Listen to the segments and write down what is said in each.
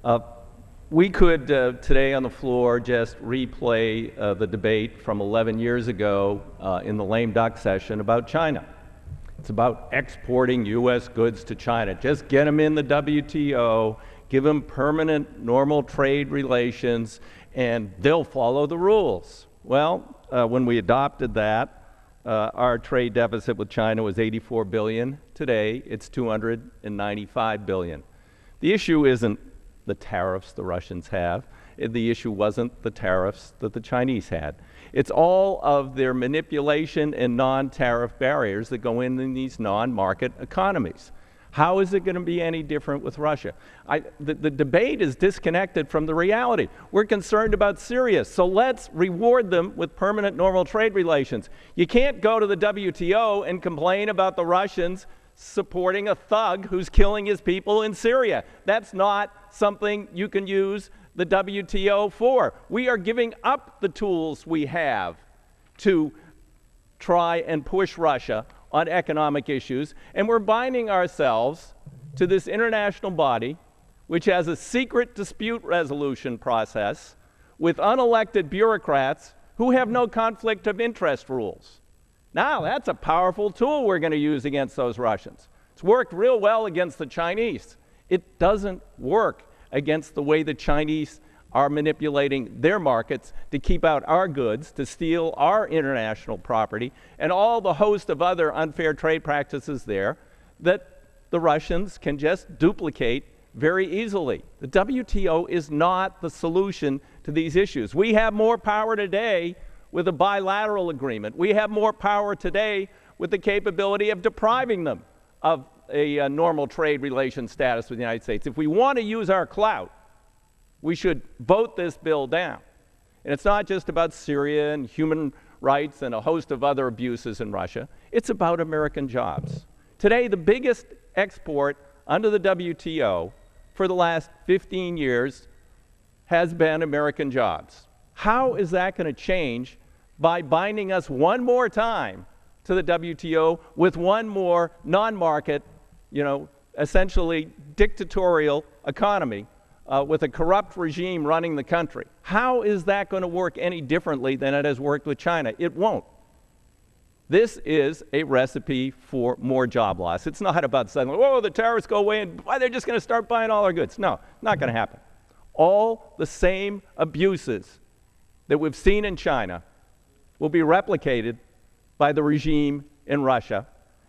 Uh, we could today on the floor just replay the debate from 11 years ago in the lame duck session about China. It's about exporting U.S. goods to China. Just get them in the WTO, give them permanent normal trade relations, and they'll follow the rules. Well, when we adopted that, our trade deficit with China was $84 billion. Today, it's $295 billion. The issue isn't the tariffs the Russians have. The issue wasn't the tariffs that the Chinese had. It's all of their manipulation and non-tariff barriers that go in these non-market economies. How is it going to be any different with Russia? The debate is disconnected from the reality. We're concerned about Syria, so let's reward them with permanent normal trade relations. You can't go to the WTO and complain about the Russians supporting a thug who's killing his people in Syria. That's not something you can use the WTO for. We are giving up the tools we have to try and push Russia on economic issues, and we're binding ourselves to this international body which has a secret dispute resolution process with unelected bureaucrats who have no conflict of interest rules. Now, that's a powerful tool we're going to use against those Russians. It's worked real well against the Chinese. It doesn't work against the way the Chinese are manipulating their markets to keep out our goods, to steal our international property, and all the host of other unfair trade practices there that the Russians can just duplicate very easily. The WTO is not the solution to these issues. We have more power today with a bilateral agreement. We have more power today with the capability of depriving them of a normal trade relation status with the United States. If we want to use our clout, we should vote this bill down. And it's not just about Syria and human rights and a host of other abuses in Russia. It's about American jobs. Today, the biggest export under the WTO for the last 15 years has been American jobs. How is that going to change by binding us one more time to the WTO with one more non-market, essentially dictatorial economy with a corrupt regime running the country? How is that going to work any differently than it has worked with China? It won't. This is a recipe for more job loss. It's not about suddenly, whoa, the tariffs go away and they're just going to start buying all our goods. No, not going to happen. All the same abuses that we've seen in China will be replicated by the regime in Russia,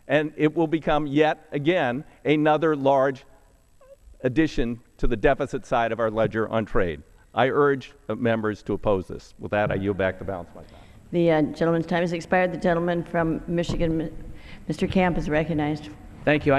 and it will become yet again another large addition to the deficit side of our ledger on trade. I urge members to oppose this. With that, I yield back the balance of my time. The gentleman's time has expired. The gentleman from Michigan, Mr. Camp, is recognized. Thank you.